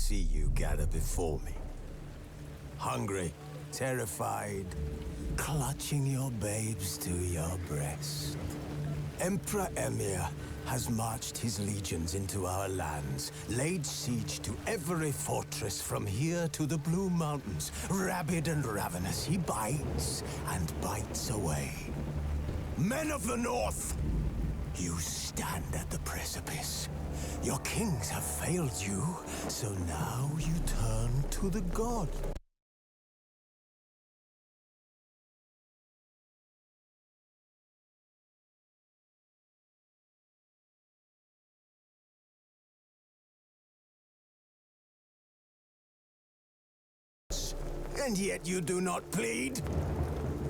see you gather before me. Hungry, terrified, clutching your babes to your breast. Emperor Emir has marched his legions into our lands, laid siege to every fortress from here to the Blue Mountains. Rabid and ravenous, he bites and bites away. Men of the North, you stand at the precipice. Your kings have failed you, so now you turn to the god. And yet you do not plead.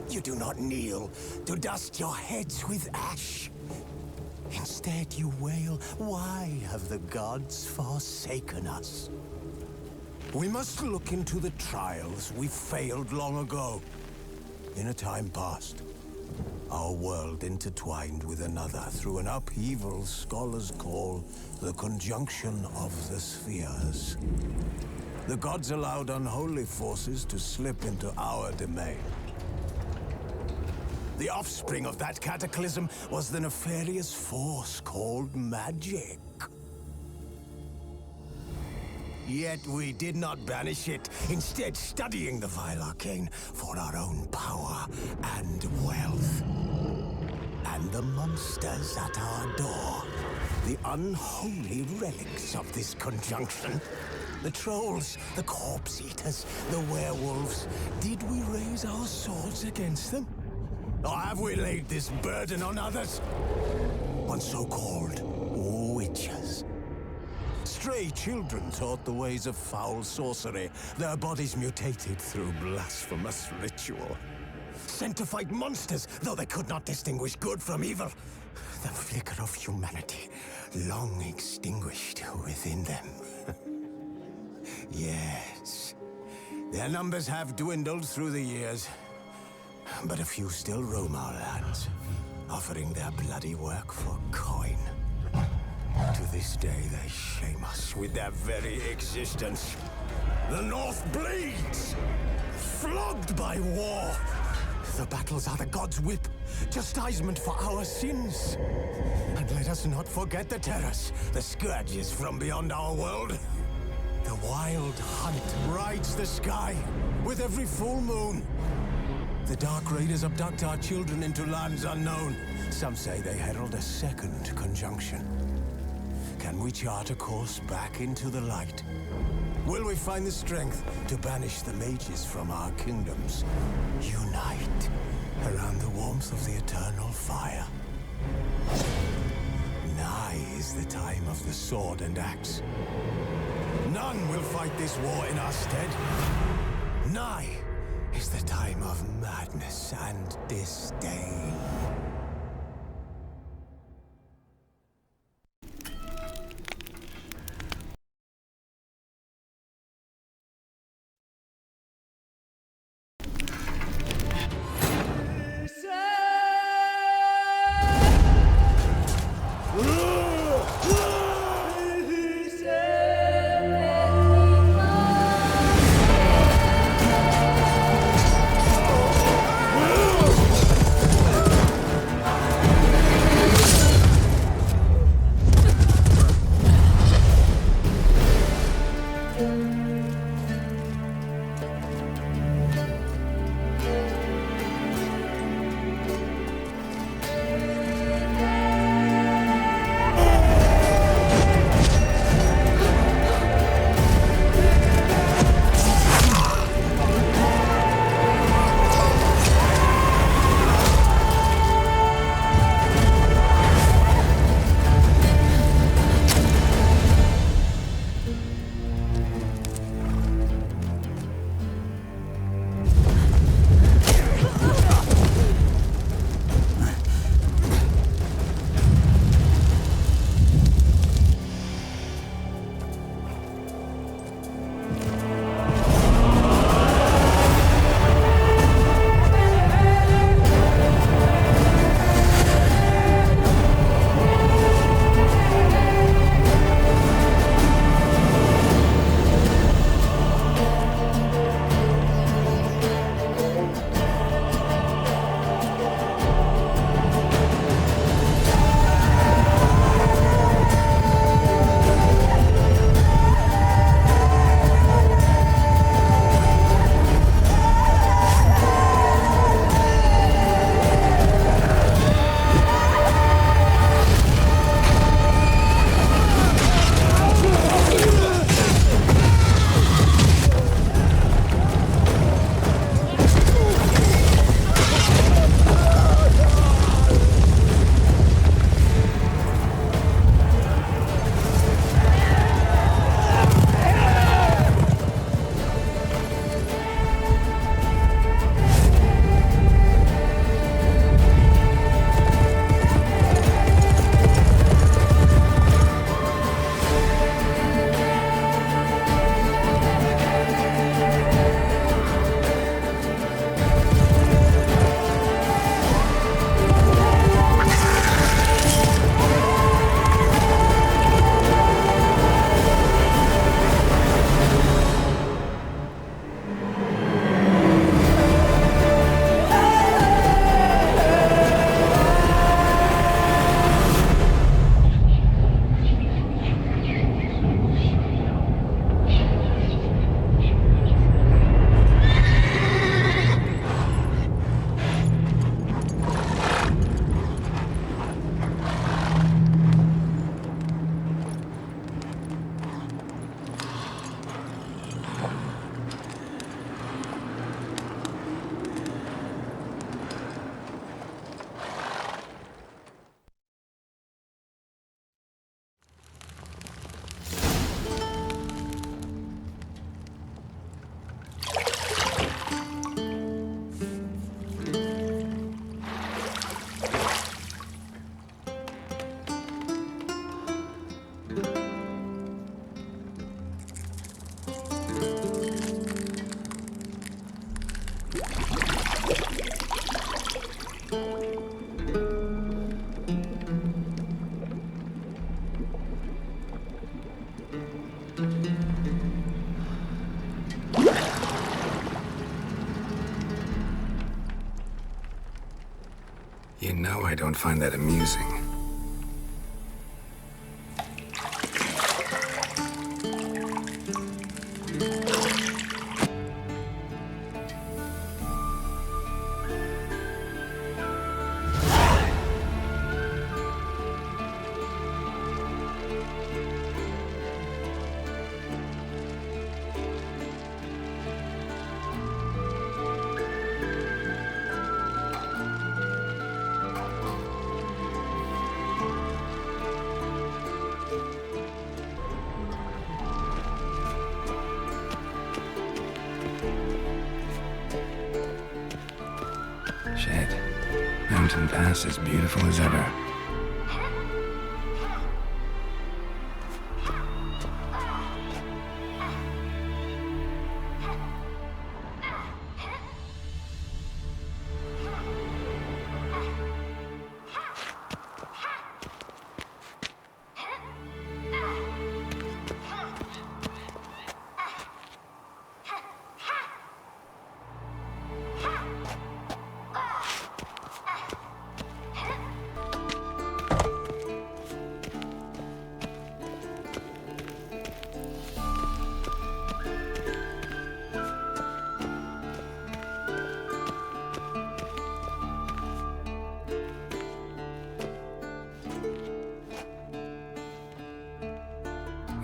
You do not kneel to dust your heads with ash. Instead you wail, why have the gods forsaken us? We must look into the trials we failed long ago. In a time past, our world intertwined with another through an upheaval scholars call the conjunction of the spheres. The gods allowed unholy forces to slip into our domain. The offspring of that cataclysm was the nefarious force called magic. Yet we did not banish it, instead studying the vile arcane for our own power and wealth. And the monsters at our door, the unholy relics of this conjunction. The trolls, the corpse eaters, the werewolves. Did we raise our swords against them? Or have we laid this burden on others? On so-called witches. Stray children taught the ways of foul sorcery, their bodies mutated through blasphemous ritual. Sent to fight monsters, though they could not distinguish good from evil. The flicker of humanity, long extinguished within them. Yes, their numbers have dwindled through the years, but a few still roam our lands, offering their bloody work for coin. To this day, they shame us with their very existence. The North bleeds, flogged by war. The battles are the gods' whip, chastisement for our sins. And let us not forget the terrors, the scourges from beyond our world. The wild hunt rides the sky with every full moon. The Dark Raiders abduct our children into lands unknown. Some say they herald a second conjunction. Can we chart a course back into the light? Will we find the strength to banish the mages from our kingdoms? Unite around the warmth of the eternal fire. Nigh is the time of the sword and axe. None will fight this war in our stead. Nigh is the time of madness and disdain. You know I don't find that amusing. Shit. Mountain Pass as beautiful as ever.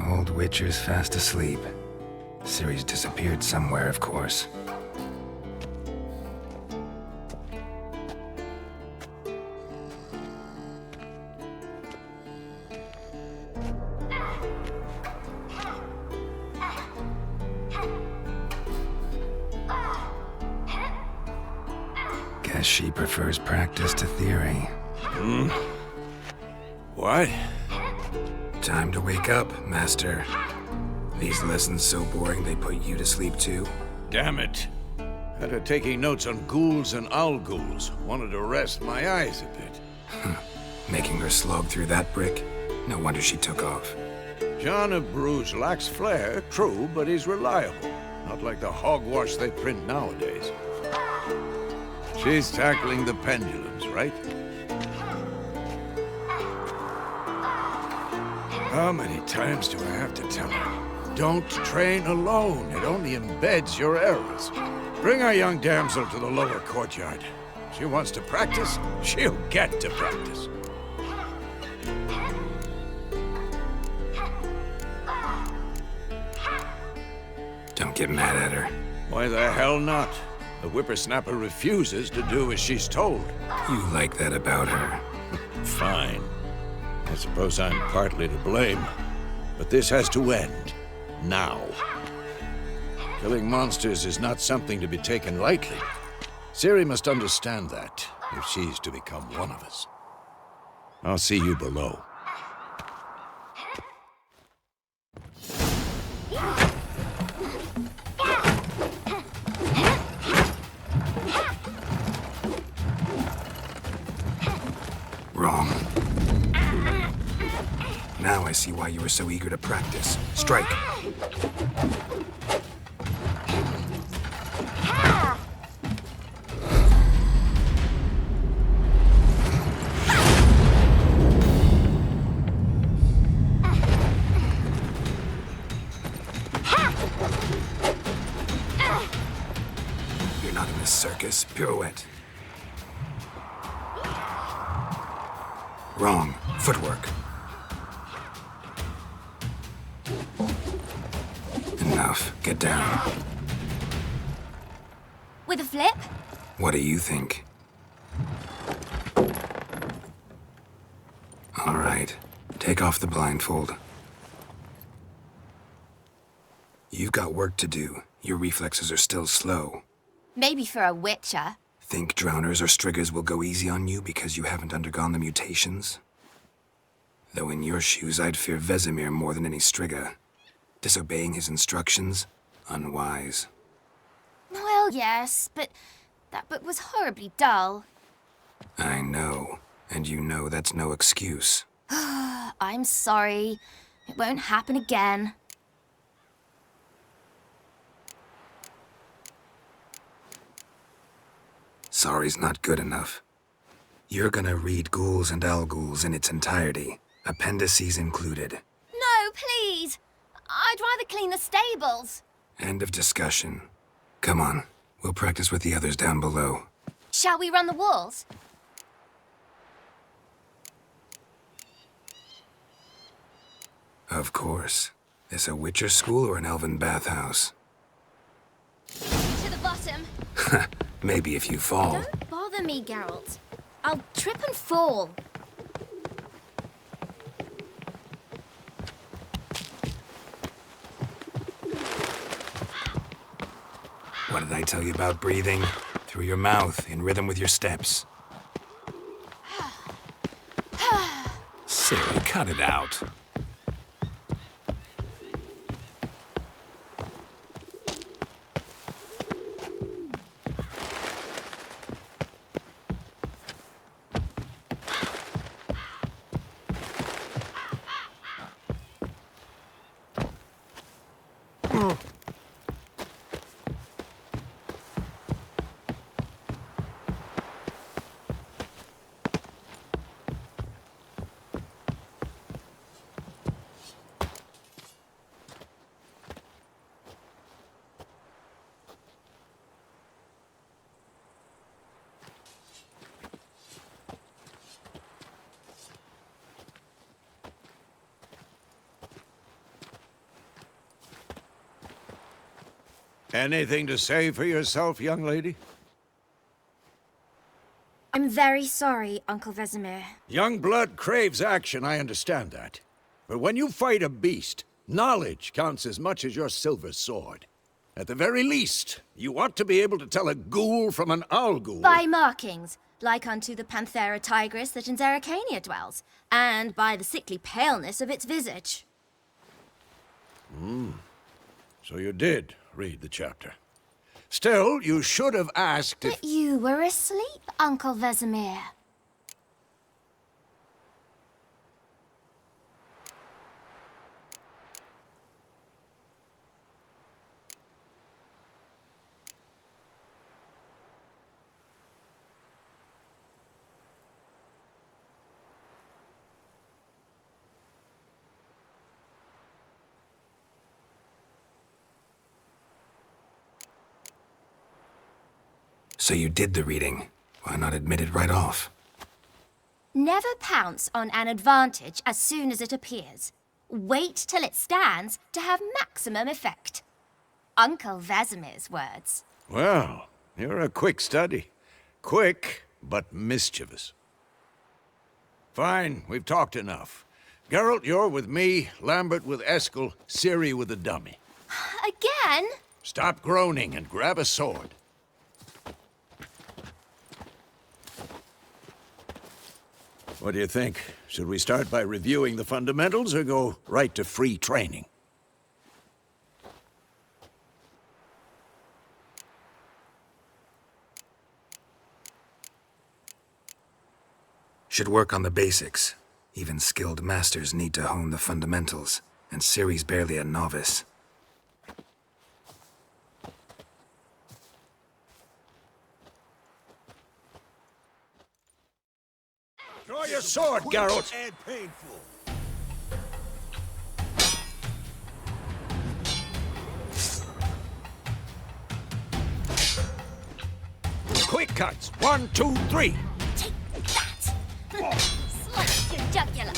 Old Witcher's fast asleep. Ciri's disappeared somewhere, of course. Guess she prefers practice to theory. What? Time to wake up, Master. These lessons so boring they put you to sleep too? Damn it. Had her taking notes on ghouls and owl ghouls. Wanted to rest my eyes a bit. Making her slog through that brick? No wonder she took off. John of Bruges lacks flair, true, but he's reliable. Not like the hogwash they print nowadays. She's tackling the pendulums, right? How many times do I have to tell her? Don't train alone. It only embeds your errors. Bring our young damsel to the lower courtyard. She wants to practice, she'll get to practice. Don't get mad at her. Why the hell not? The whippersnapper refuses to do as she's told. You like that about her. Fine. I suppose I'm partly to blame. But this has to end. Now. Killing monsters is not something to be taken lightly. Ciri must understand that, if she's to become one of us. I'll see you below. Wrong. Now I see why you were so eager to practice. Strike. You're not in this circus. Pirouette. Wrong. Footwork. Enough. Get down. With a flip? What do you think? All right. Take off the blindfold. You've got work to do. Your reflexes are still slow. Maybe for a witcher. Think drowners or striggers will go easy on you because you haven't undergone the mutations? Though in your shoes, I'd fear Vesemir more than any strigger. Disobeying his instructions? Unwise. Well, yes, but that book was horribly dull. I know. And you know that's no excuse. I'm sorry. It won't happen again. Sorry's not good enough. You're gonna read Ghouls and Al-Ghouls in its entirety, appendices included. No, please! I'd rather clean the stables. End of discussion. Come on, we'll practice with the others down below. Shall we run the walls? Of course. This a Witcher school or an elven bathhouse? To the bottom. Maybe if you fall. Don't bother me, Geralt. I'll trip and fall. What did I tell you about breathing? Through your mouth, in rhythm with your steps. Silly, cut it out. Anything to say for yourself, young lady? I'm very sorry, Uncle Vesemir. Young blood craves action, I understand that. But when you fight a beast, knowledge counts as much as your silver sword. At the very least, you ought to be able to tell a ghoul from an owl-ghoul. By markings, like unto the Panthera tigris that in Zerrikania dwells, and by the sickly paleness of its visage. So you did read the chapter. Still, you should have asked if... But you were asleep, Uncle Vesemir. So you did the reading. Why not admit it right off? Never pounce on an advantage as soon as it appears. Wait till it stands to have maximum effect. Uncle Vesemir's words. Well, you're a quick study. Quick, but mischievous. Fine, we've talked enough. Geralt, you're with me, Lambert with Eskel, Ciri with the dummy. Again? Stop groaning and grab a sword. What do you think? Should we start by reviewing the fundamentals or go right to free training? Should work on the basics. Even skilled masters need to hone the fundamentals, and Ciri's barely a novice. Draw your sword, Geralt! And painful. Quick cuts! 1, 2, 3! Take that! Slice your jugular.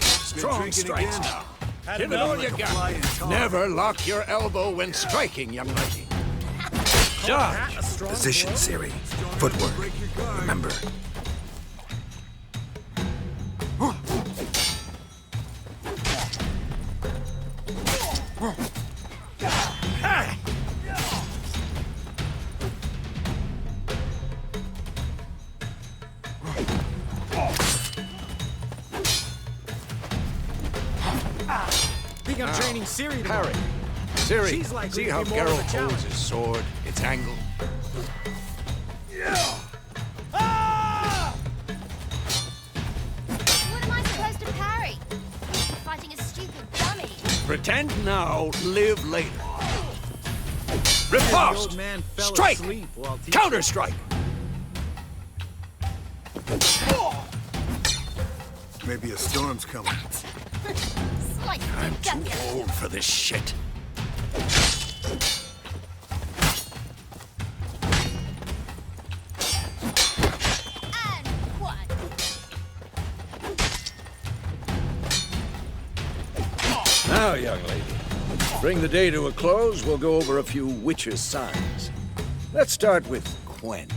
Strong strikes now. Give it all you got. Never lock your elbow when striking, young lady. Dodge! Position, Ciri. Footwork. Remember. Think I'm training Ciri Parry. Ciri, She's likely see to how be more of a Geralt holds challenge. his sword, its angle? What am I supposed to parry? Fighting a stupid dummy. Pretend now, live later. The Riposte! old man fell Strike! asleep while teaching. Counter-strike! Maybe a storm's coming. Slice I'm too duck. old for this shit. And one. Now, young lady, bring the day to a close, we'll go over a few witches' signs. Let's start with Quen.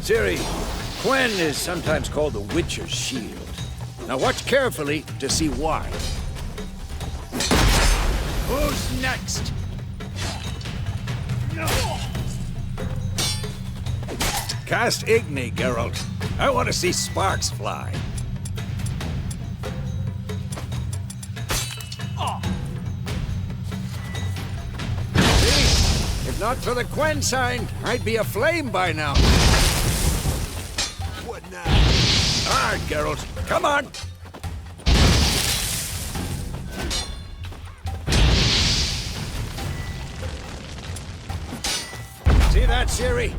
Ciri, Quen is sometimes called the Witcher's Shield. Now watch carefully to see why. Who's next? Cast Igni, Geralt. I want to see sparks fly. See? If not for the Quen sign, I'd be aflame by now. What now? All right, Geralt. Come on. See that, Ciri?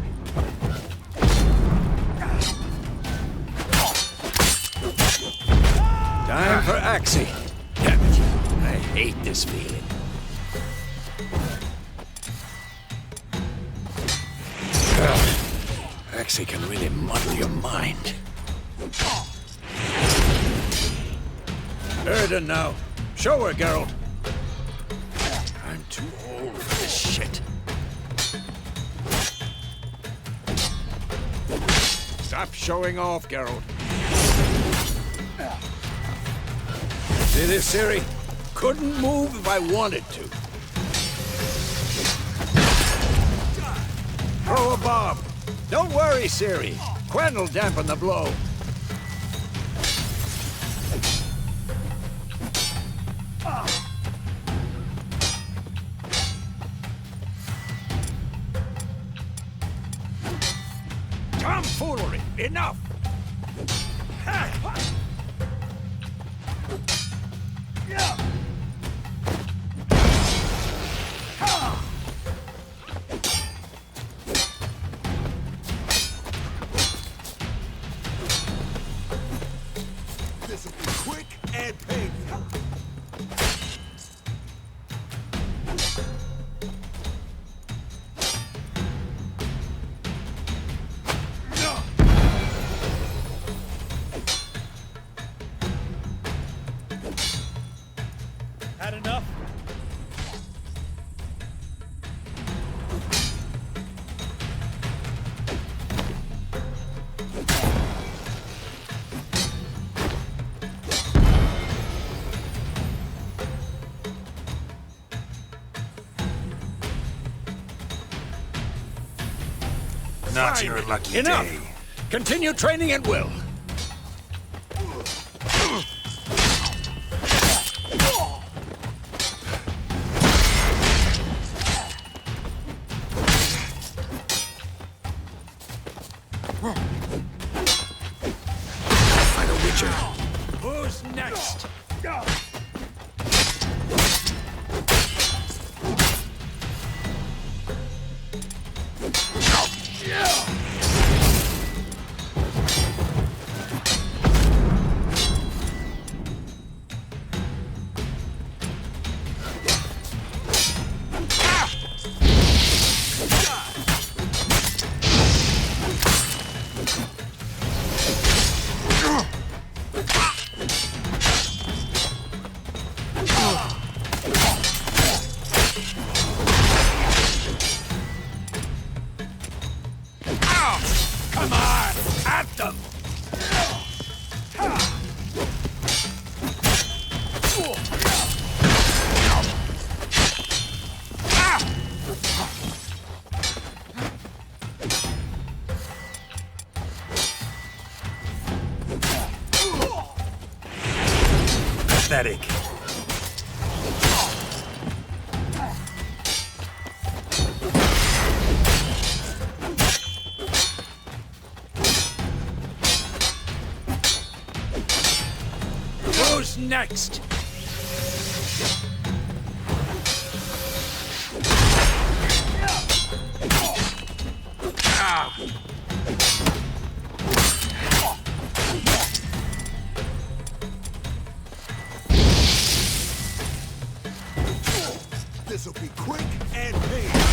Time for Axie. Damn it. I hate this feeling. Axie can really muddle your mind. Erden now. Show her, Geralt. I'm too old for this shit. Stop showing off, Geralt. See this, Ciri? Couldn't move if I wanted to. Throw a bomb. Don't worry, Ciri. Quen will dampen the blow. Tomfoolery! Enough! This will be quick and painful. Had enough? Not your lucky Enough! day. Continue training at will. Fight a witcher. Who's next? pathetic. Who's next? This'll be quick and painless.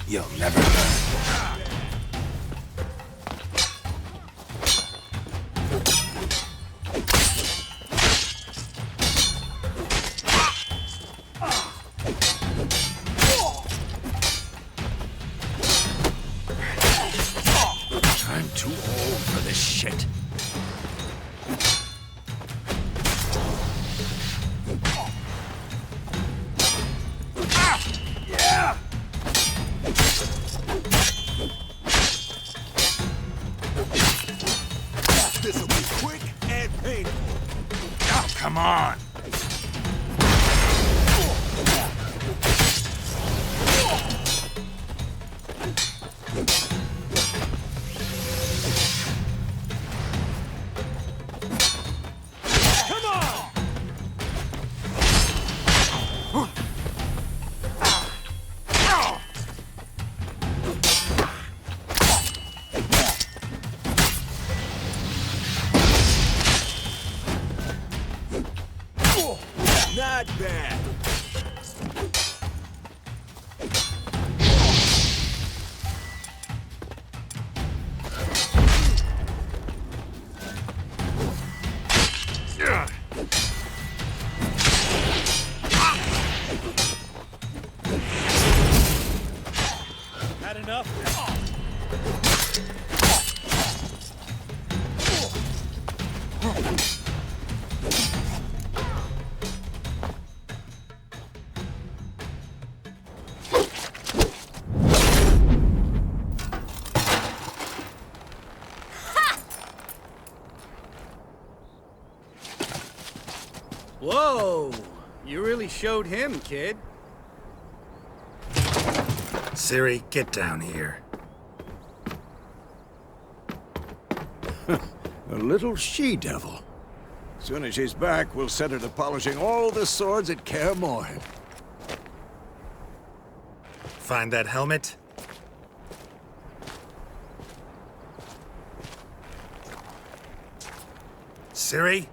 You'll never learn. I'm too old for this shit. This'll be quick and painful. Oh, come on. Not bad. Had enough? Whoa! You really showed him, kid. Siri, get down here. A little she-devil. Soon as she's back, we'll set her to polishing all the swords at Kaer Morhen. Find that helmet? Siri?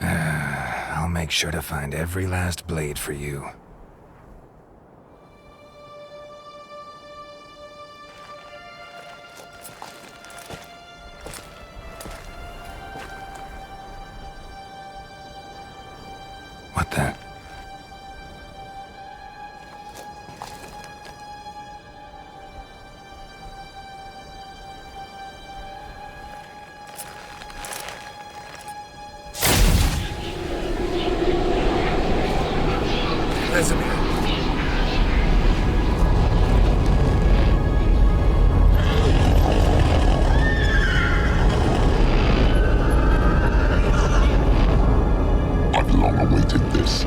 I'll make sure to find every last blade for you. What the? Vesemir. I've long awaited this,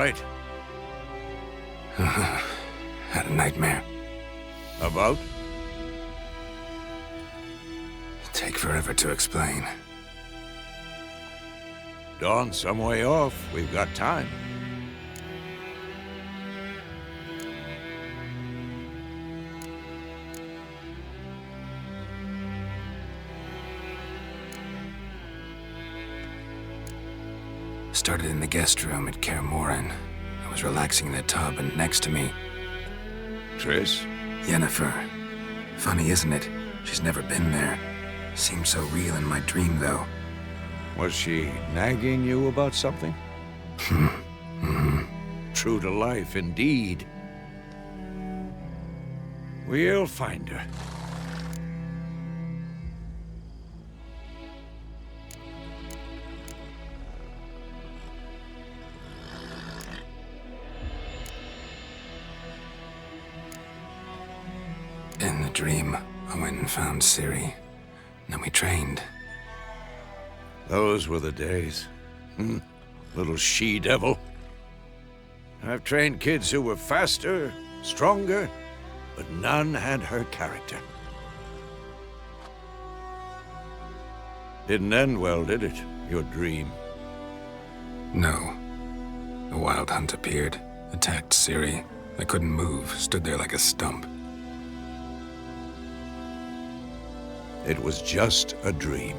right? Had a nightmare. About? Take forever to explain. Dawn's some way off. We've got time. Started in the guest room at Kaer Morhen. I was relaxing in the tub, and next to me, Triss? Yennefer. Funny, isn't it? She's never been there. Seemed so real in my dream, though. Was she nagging you about something? True to life, indeed. We'll find her. In the dream, I went and found Ciri. Then we trained. Those were the days. Little she-devil. I've trained kids who were faster, stronger, but none had her character. Didn't end well, did it? Your dream? No. A wild hunt appeared, attacked Ciri. I couldn't move, stood there like a stump. It was just a dream.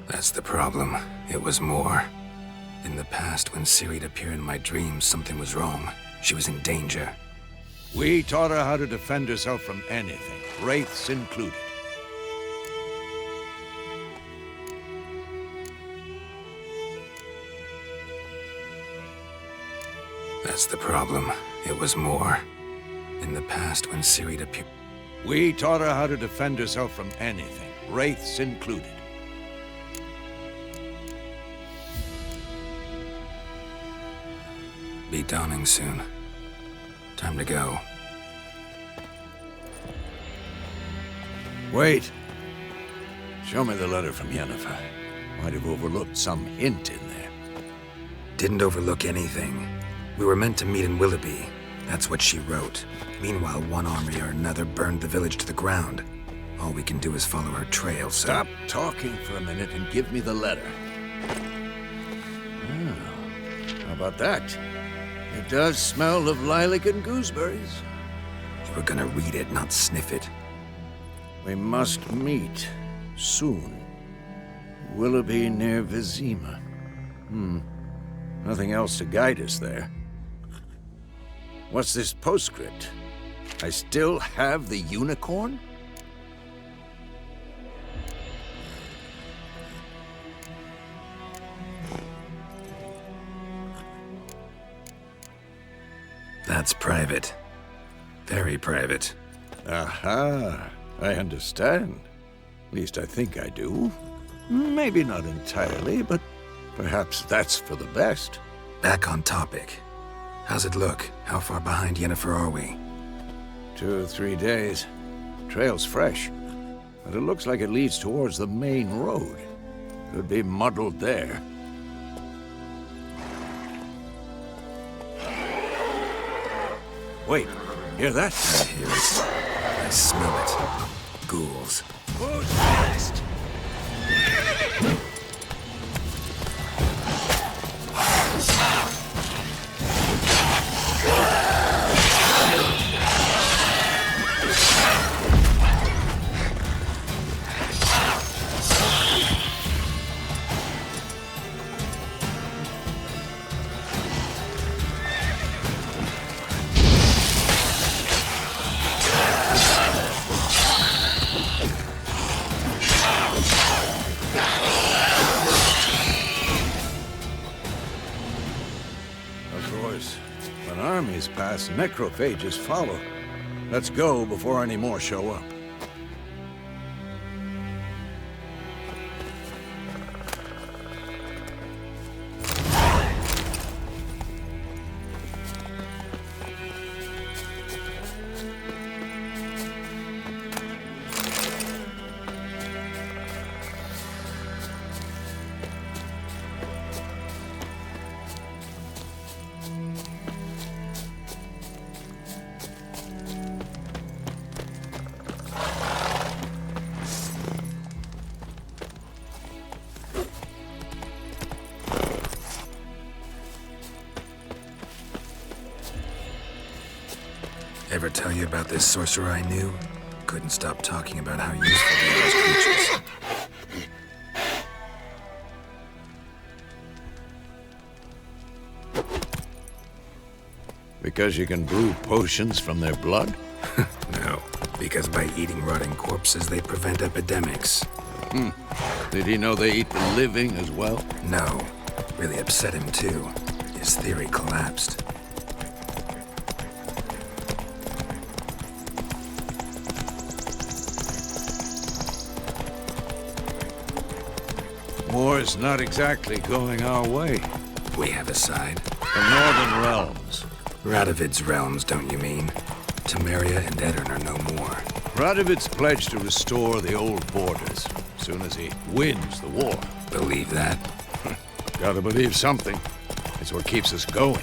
That's the problem. It was more. In the past, when Ciri'd appear in my dreams, something was wrong. She was in danger. We taught her how to defend herself from anything, wraiths included. That's the problem. It was more. In the past, when Ciri'd appear... We taught her how to defend herself from anything, wraiths included. Be dawning soon. Time to go. Wait. Show me the letter from Yennefer. Might have overlooked some hint in there. Didn't overlook anything. We were meant to meet in Willoughby. That's what she wrote. Meanwhile, one army or another burned the village to the ground. All we can do is follow her trail, so... Stop talking for a minute and give me the letter. How about that? It does smell of lilac and gooseberries. You were gonna read it, not sniff it. We must meet soon. Willoughby near Vizima. Nothing else to guide us there. What's this postscript? I still have the unicorn? That's private. Very private. Aha, I understand. At least I think I do. Maybe not entirely, but perhaps that's for the best. Back on topic. How's it look? How far behind Yennefer are we? 2 or 3 days. Trail's fresh, but it looks like it leads towards the main road. Could be muddled there. Wait, hear that? I hear it. I smell it. Ghouls. Who's next? When armies pass, necrophages follow. Let's go before any more show up. ever tell you about this sorcerer I knew? Couldn't stop talking about how useful they are as creatures. Because you can brew potions from their blood? No, because by eating rotting corpses, they prevent epidemics. Did he know they eat the living as well? No, really upset him too. His theory collapsed. War's not exactly going our way. We have a side. The Northern Realms. Radovid's realms, don't you mean? Temeria and Edirn are no more. Radovid's pledged to restore the old borders, as soon as he wins the war. Believe that? Gotta believe something. It's what keeps us going.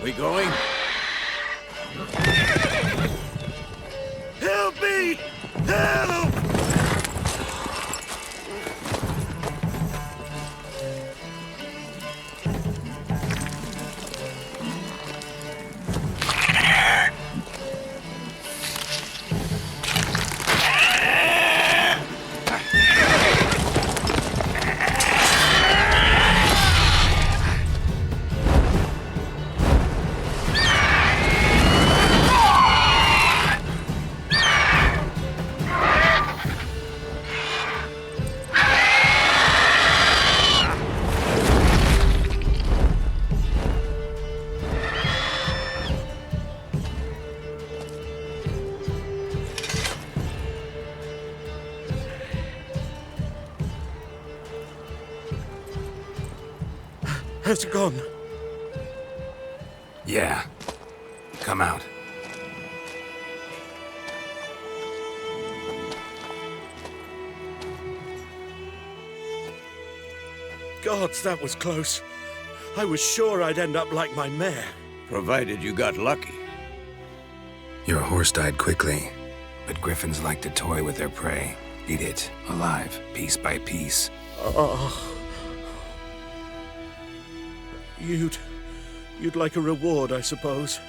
We going? Help me! Help! How's it gone? Yeah. Come out. Gods, that was close. I was sure I'd end up like my mare. Provided you got lucky. Your horse died quickly, but griffins like to toy with their prey. Eat it, alive, piece by piece. Oh. You'd like a reward, I suppose.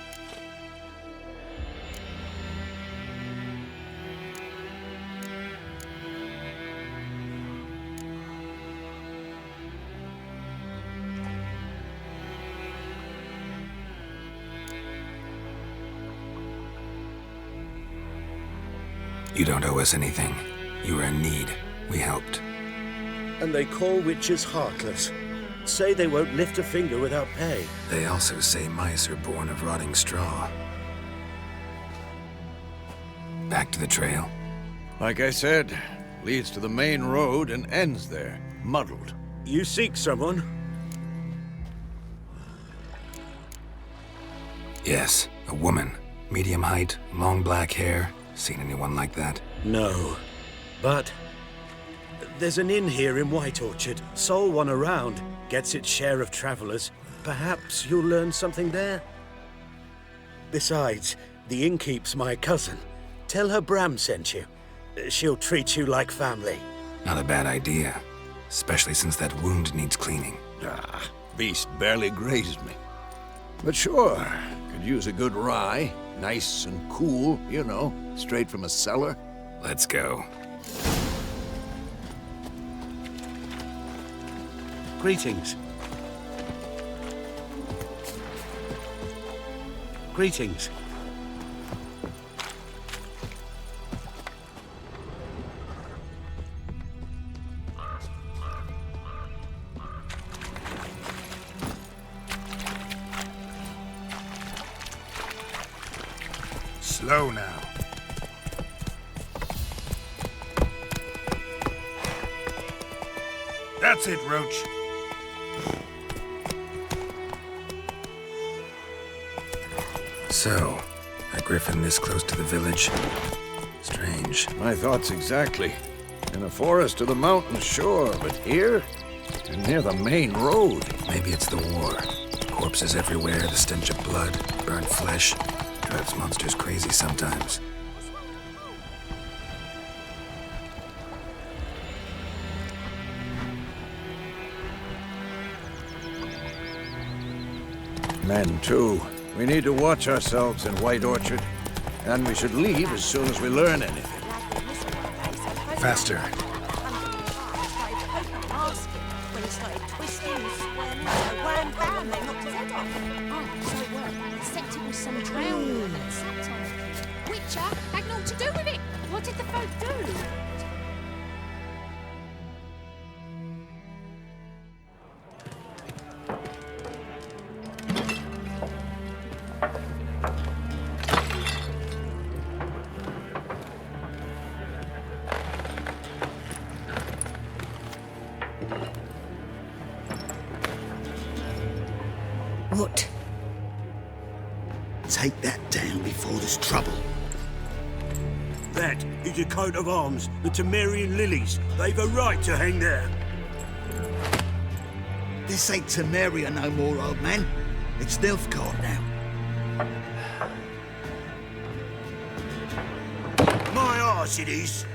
You don't owe us anything. You were in need. We helped. And they call witches heartless. Say they won't lift a finger without pay. They also say mice are born of rotting straw. Back to the trail. Like I said, leads to the main road and ends there, muddled. You seek someone? Yes, a woman. Medium height, long black hair. Seen anyone like that? No. But there's an inn here in White Orchard. Sole one around. Gets its share of travelers. Perhaps you'll learn something there? Besides, the innkeep's my cousin. Tell her Bram sent you. She'll treat you like family. Not a bad idea. Especially since that wound needs cleaning. Ah, beast barely grazed me. But sure, could use a good rye. Nice and cool, you know, straight from a cellar. Let's go. Greetings. Greetings. Slow now. That's it, Roach. So, a griffin this close to the village? Strange. My thoughts exactly. In a forest to the mountains, sure, but here? And near the main road. Maybe it's the war. Corpses everywhere, the stench of blood, burnt flesh. Drives monsters crazy sometimes. men, too. We need to watch ourselves in White Orchard, and we should leave as soon as we learn anything. Faster. When he started twisting and squirming, so wham bam, they knocked his head off. Oh, so well. Except it was some drowning woman that sat on it. Witcher had naught to do with it. What did the folk do? What? Take that down before there's trouble. That is a coat of arms, the Temerian lilies. They've a right to hang there. This ain't Temeria no more, old man. It's Nilfgaard now. My arse it is.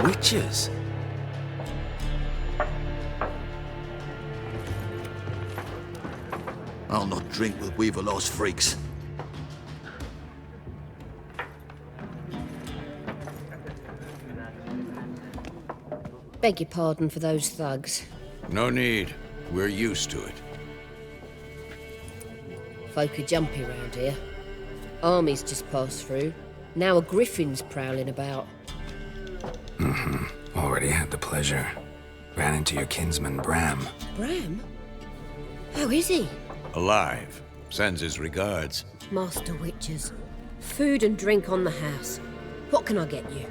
Witches? I'll not drink with Weaverlost freaks. Beg your pardon for those thugs. No need. We're used to it. Folk are jumpy round here. Armies just passed through. Now a griffin's prowling about. Already had the pleasure. Ran into your kinsman, Bram. Bram? How is he? Alive. Sends his regards. Master Witchers. Food and drink on the house. What can I get you?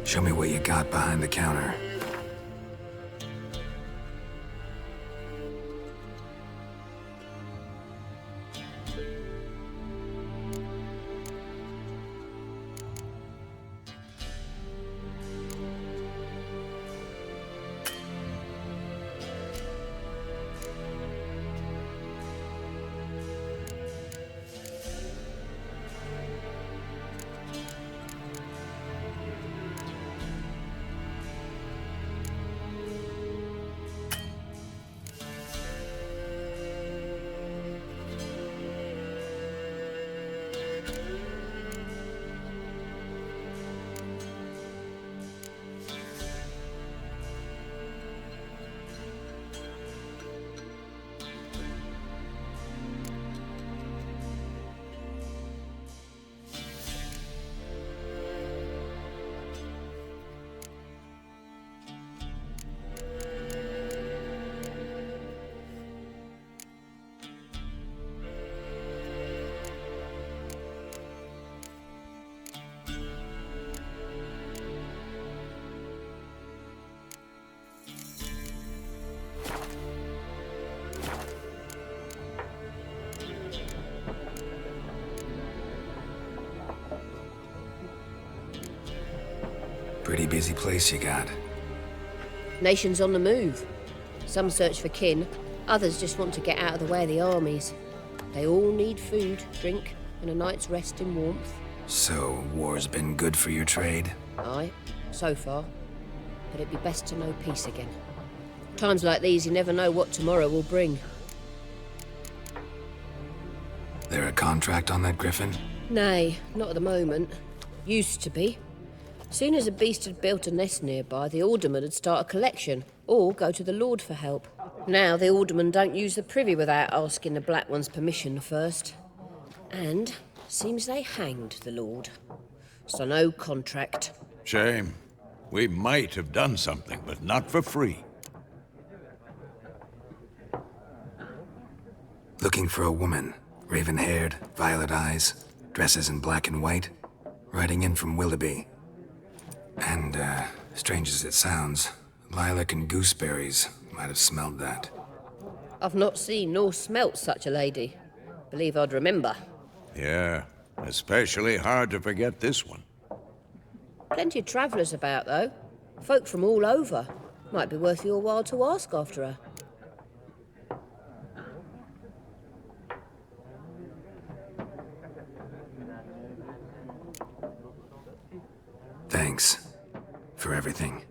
Show me what you got behind the counter. Pretty busy place you got. Nations on the move. Some search for kin, others just want to get out of the way of the armies. They all need food, drink, and a night's rest in warmth. So, war's been good for your trade? Aye, so far. But it'd be best to know peace again. Times like these, you never know what tomorrow will bring. There a contract on that griffin? Nay, not at the moment. Used to be. Soon as a beast had built a nest nearby, the alderman would start a collection, or go to the Lord for help. Now the aldermen don't use the privy without asking the Black One's permission first. And seems they hanged the Lord. So no contract. Shame. We might have done something, but not for free. Looking for a woman. Raven-haired, violet eyes, dresses in black and white. Riding in from Willoughby. And, strange as it sounds, lilac and gooseberries might have smelled that. I've not seen nor smelt such a lady. Believe I'd remember. Yeah, especially hard to forget this one. Plenty of travellers about, though. Folk from all over. Might be worth your while to ask after her. Thanks for everything.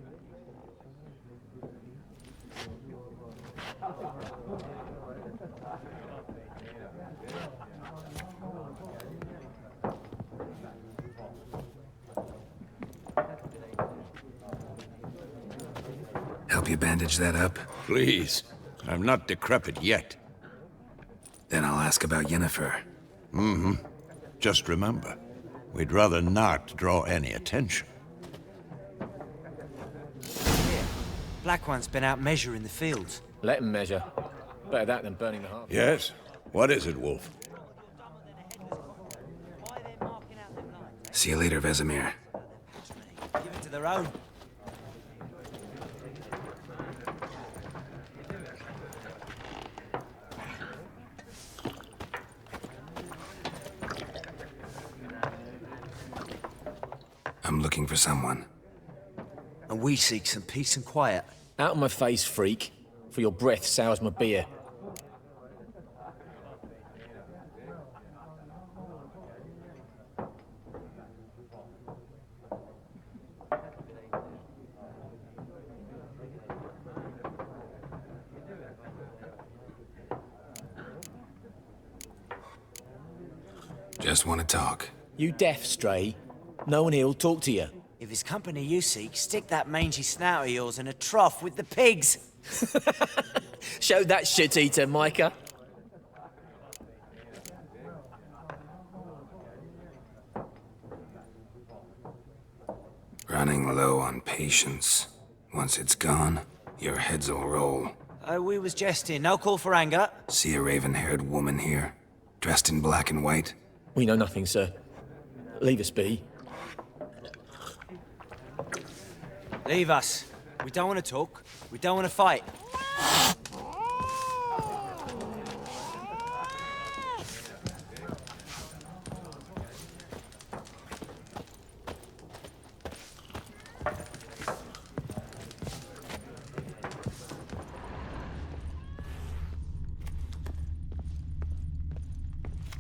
Help you bandage that up? Please. I'm not decrepit yet. Then I'll ask about Yennefer. Mm-hmm. Just remember, we'd rather not draw any attention. Black One's been out measuring the fields. Let him measure. Better that than burning the heart. Yes? What is it, Wolf? See you later, Vesemir. Give it to their own. I'm looking for someone. And we seek some peace and quiet. Out of my face, freak. For your breath sours my beer. Just want to talk. You deaf, Stray? No one here'll talk to you. If it's company you seek, stick that mangy snout of yours in a trough with the pigs. Show that shit-eater, Micah. Running low on patience. Once it's gone, your heads'll roll. We was jesting. No call for anger. See a raven-haired woman here, dressed in black and white? We know nothing, sir. Leave us be. Leave us. We don't want to talk. We don't want to fight.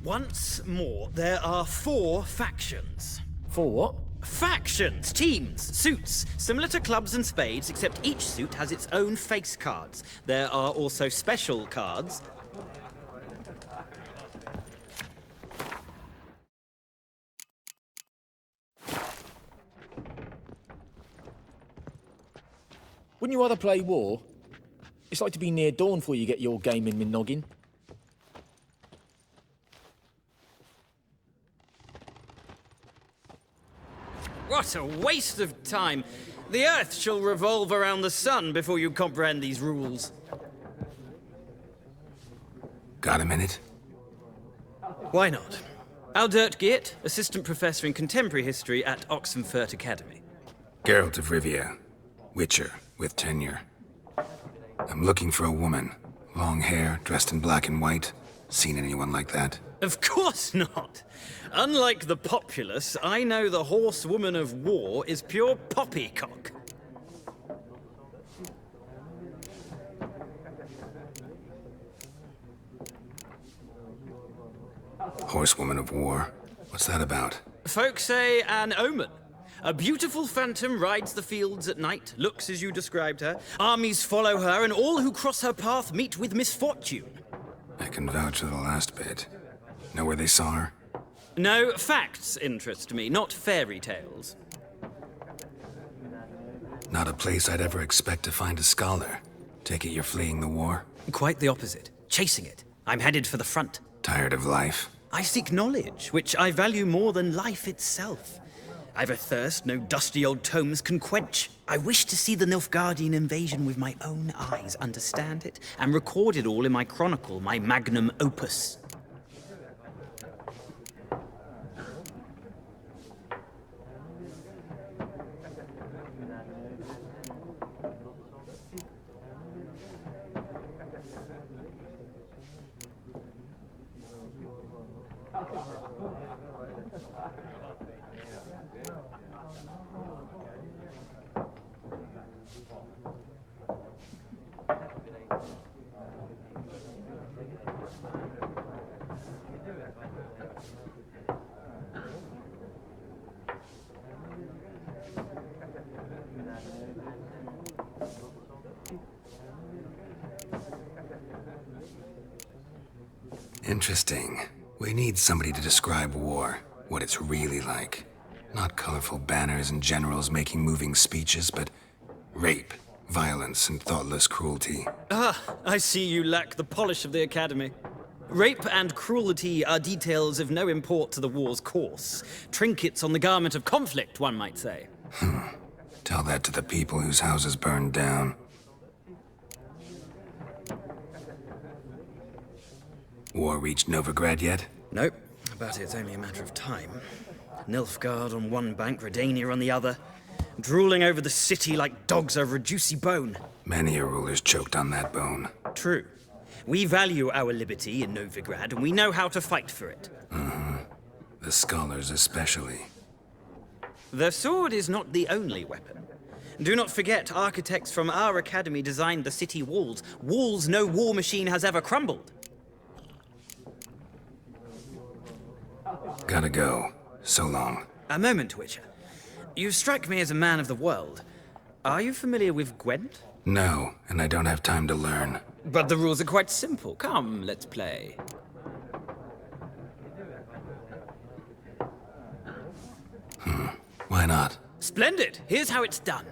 Once more, there are 4 factions. 4 what? Factions, teams, suits, similar to clubs and spades, except each suit has its own face cards. There are also special cards. Wouldn't you rather play war? It's like to be near dawn before you get your game in my noggin. What a waste of time! The Earth shall revolve around the sun before you comprehend these rules. Got a minute? Why not? Aldert Geert, Assistant Professor in Contemporary History at Oxenfurt Academy. Geralt of Rivia. Witcher, with tenure. I'm looking for a woman. Long hair, dressed in black and white. Seen anyone like that? Of course not! Unlike the populace, I know the horsewoman of war is pure poppycock. Horsewoman of war? What's that about? Folk say an omen. A beautiful phantom rides the fields at night, looks as you described her. Armies follow her, and all who cross her path meet with misfortune. I can vouch for the last bit. Know where they saw her? No, facts interest me, not fairy tales. Not a place I'd ever expect to find a scholar. Take it you're fleeing the war? Quite the opposite. Chasing it. I'm headed for the front. Tired of life? I seek knowledge, which I value more than life itself. I've a thirst no dusty old tomes can quench. I wish to see the Nilfgaardian invasion with my own eyes, understand it, and record it all in my chronicle, my magnum opus. Interesting. We need somebody to describe war, what it's really like. Not colorful banners and generals making moving speeches, but rape, violence, and thoughtless cruelty. Ah, I see you lack the polish of the Academy. Rape and cruelty are details of no import to the war's course. Trinkets on the garment of conflict, one might say. Tell that to the people whose houses burned down. War reached Novigrad yet? Nope, but it's only a matter of time. Nilfgaard on one bank, Redania on the other, drooling over the city like dogs over a juicy bone. Many a ruler's choked on that bone. True. We value our liberty in Novigrad, and we know how to fight for it. The scholars especially. The sword is not the only weapon. Do not forget, architects from our academy designed the city walls. Walls no war machine has ever crumbled. Gotta go. So long. A moment, Witcher. You strike me as a man of the world. Are you familiar with Gwent? No, and I don't have time to learn. But the rules are quite simple. Come, let's play. Why not? Splendid! Here's how it's done.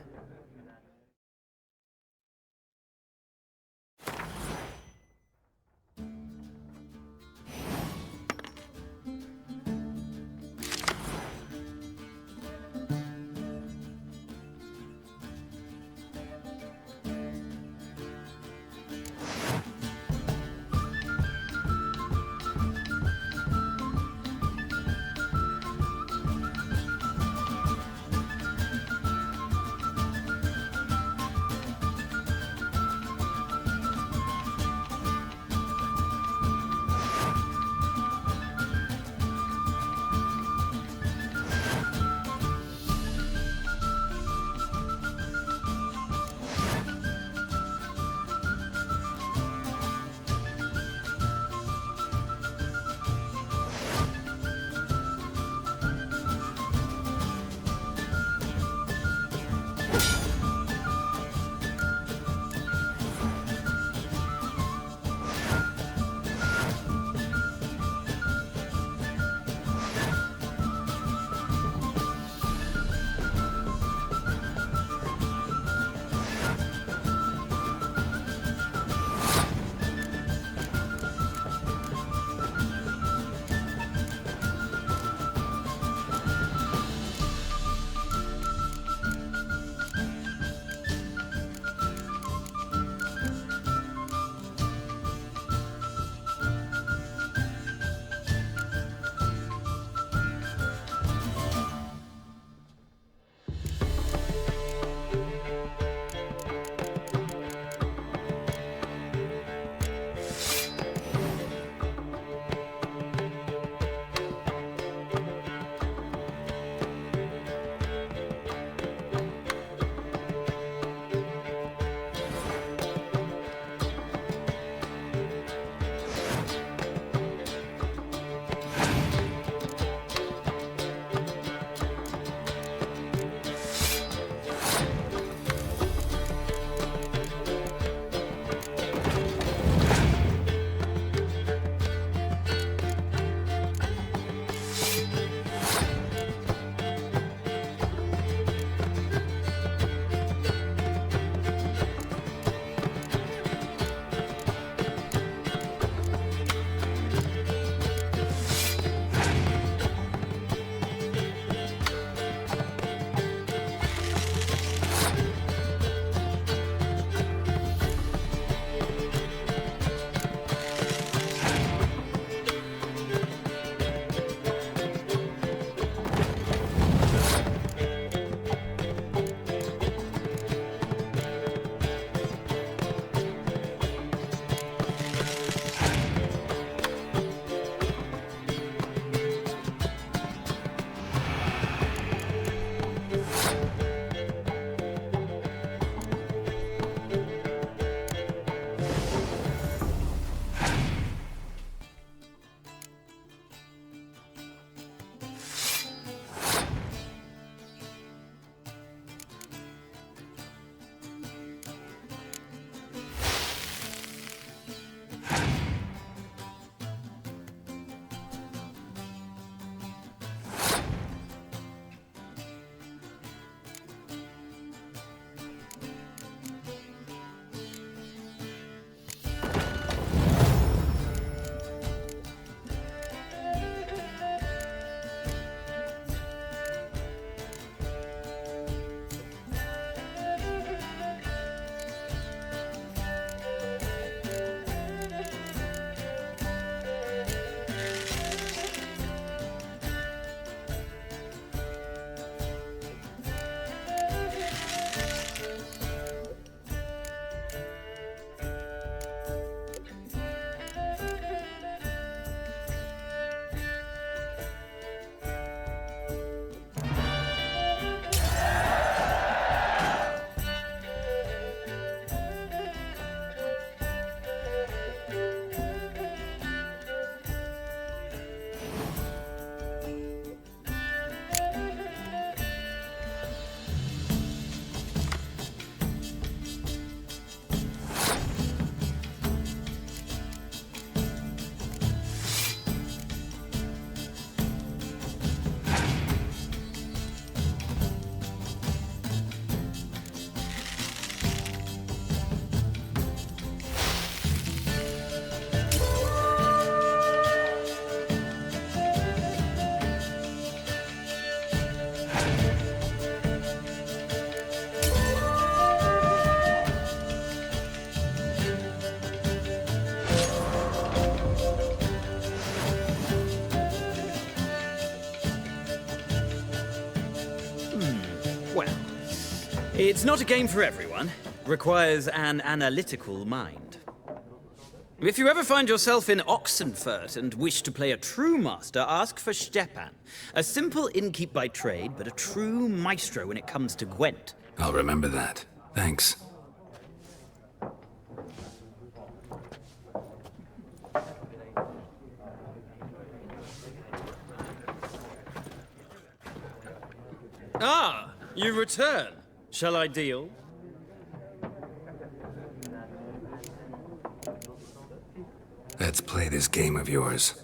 It's not a game for everyone. Requires an analytical mind. If you ever find yourself in Oxenfurt and wish to play a true master, ask for Stepan. A simple innkeep by trade, but a true maestro when it comes to Gwent. I'll remember that. Thanks. Ah, you return. Shall I deal? Let's play this game of yours.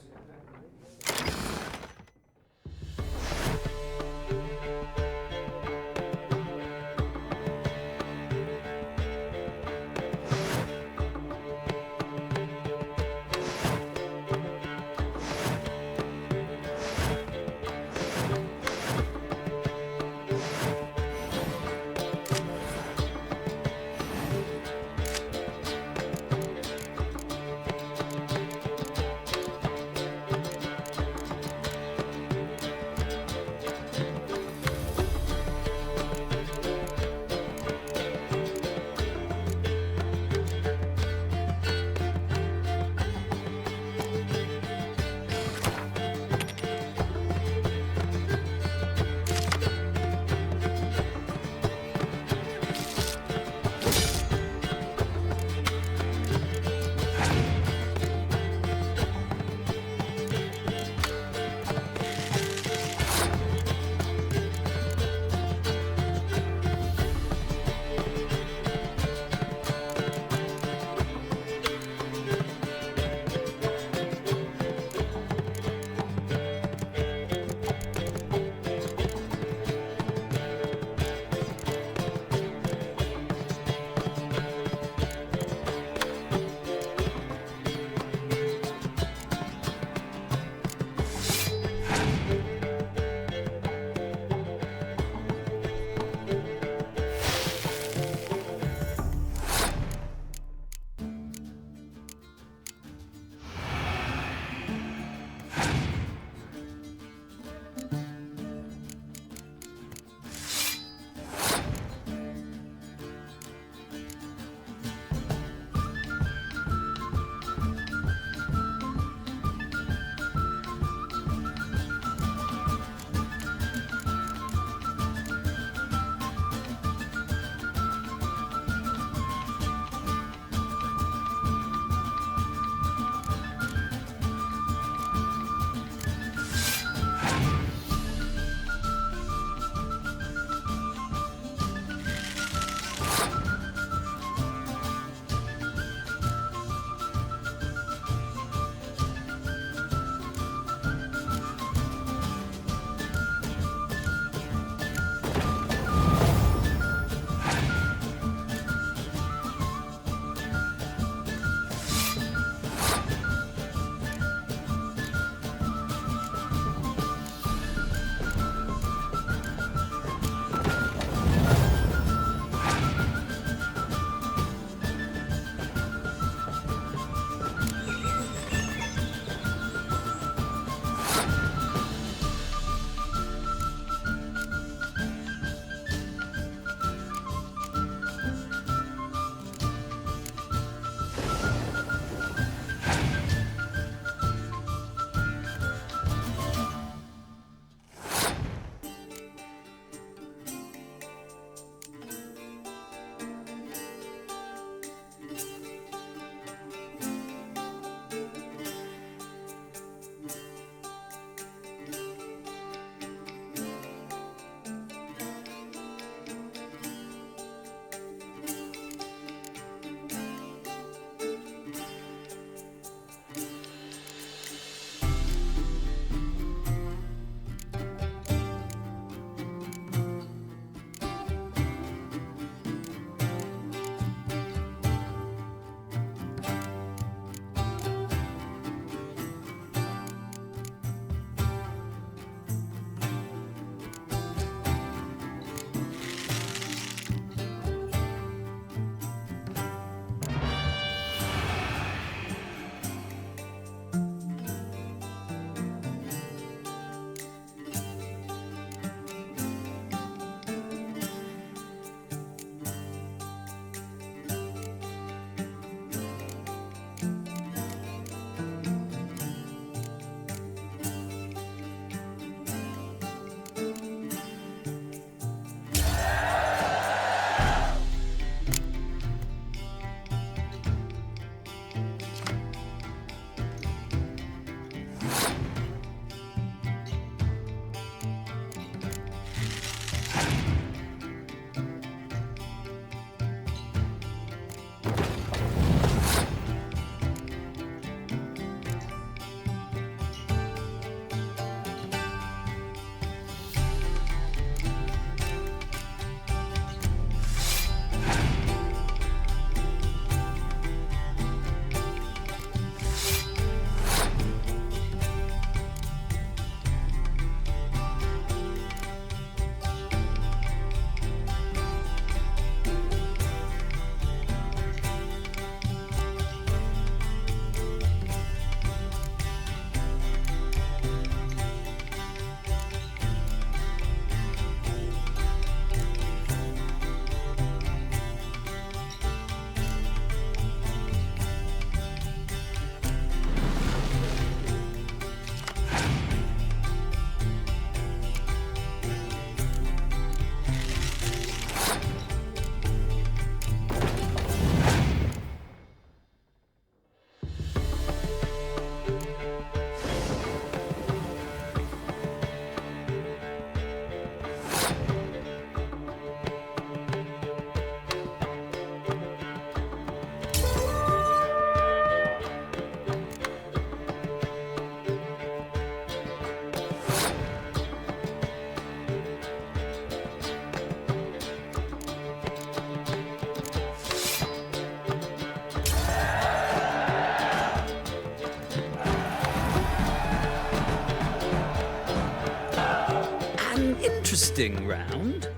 interesting round.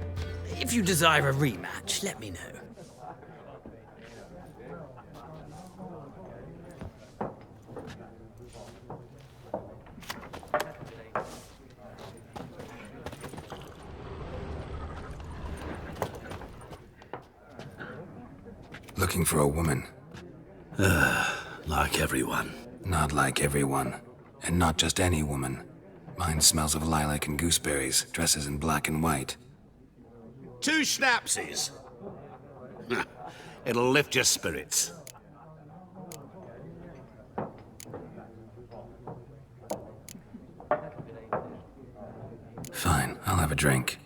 If you desire a rematch, let me know. Looking for a woman. Like everyone. Not like everyone. And not just any woman. Mine smells of lilac and gooseberries, dresses in black and white. 2 schnapsies. It'll lift your spirits. Fine, I'll have a drink.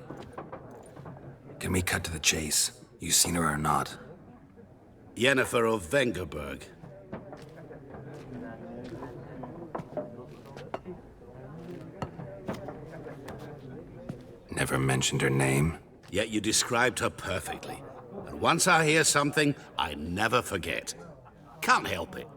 Can we cut to the chase? You seen her or not? Yennefer of Vengerberg. Never mentioned her name? Yet you described her perfectly. And once I hear something, I never forget. Can't help it.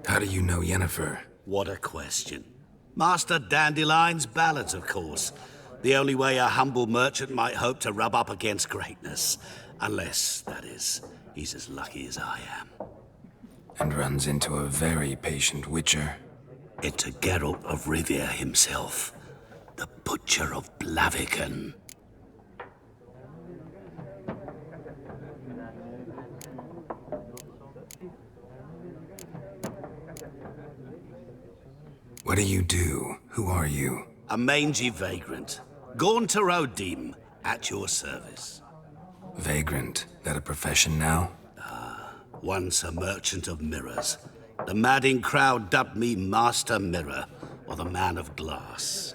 How do you know Yennefer? What a question. Master Dandelion's ballads, of course. The only way a humble merchant might hope to rub up against greatness. Unless, that is, he's as lucky as I am. And runs into a very patient witcher. Into Geralt of Rivia himself. The Butcher of Blaviken. What do you do? Who are you? A mangy vagrant. Gaunter Odim, at your service. Vagrant? That a profession now? Once a merchant of mirrors. The madding crowd dubbed me Master Mirror, or the Man of Glass.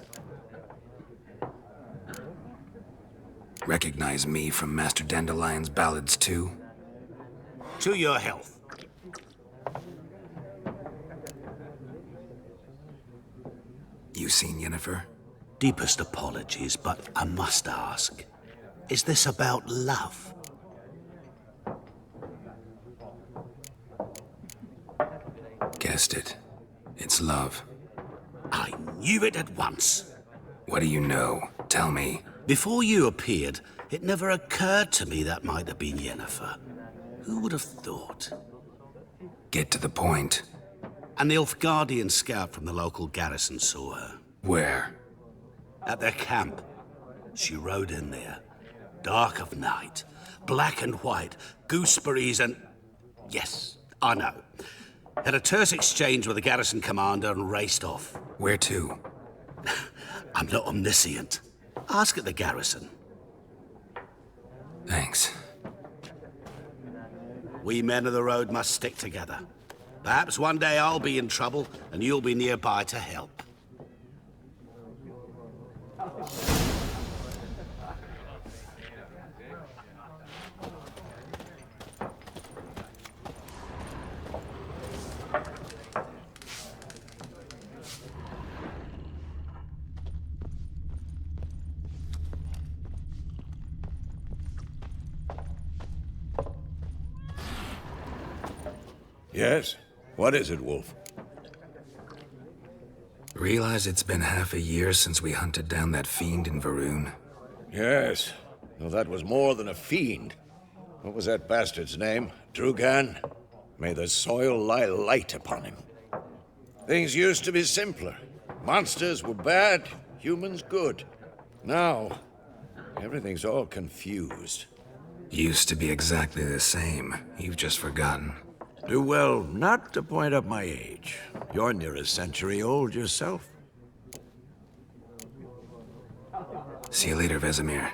Recognize me from Master Dandelion's ballads too? To your health. You seen Yennefer? Deepest apologies, but I must ask. Is this about love? Guessed it. It's love. I knew it at once. What do you know? Tell me. Before you appeared, it never occurred to me that might have been Yennefer. Who would have thought? Get to the point. An Nilfgaardian scout from the local garrison saw her. Where? At their camp. She rode in there. Dark of night. Black and white. Gooseberries and... Yes, I know. Had a terse exchange with the garrison commander and raced off. Where to? I'm not omniscient. Ask at the garrison. Thanks. We men of the road must stick together. Perhaps one day I'll be in trouble and you'll be nearby to help. Yes? What is it, Wolf? Realize it's been half a year since we hunted down that fiend in Varun? Yes. Well, that was more than a fiend. What was that bastard's name? Drugan? May the soil lie light upon him. Things used to be simpler. Monsters were bad, humans good. Now, everything's all confused. Used to be exactly the same. You've just forgotten. Do well not to point up my age. You're near a century old yourself. See you later, Vesemir.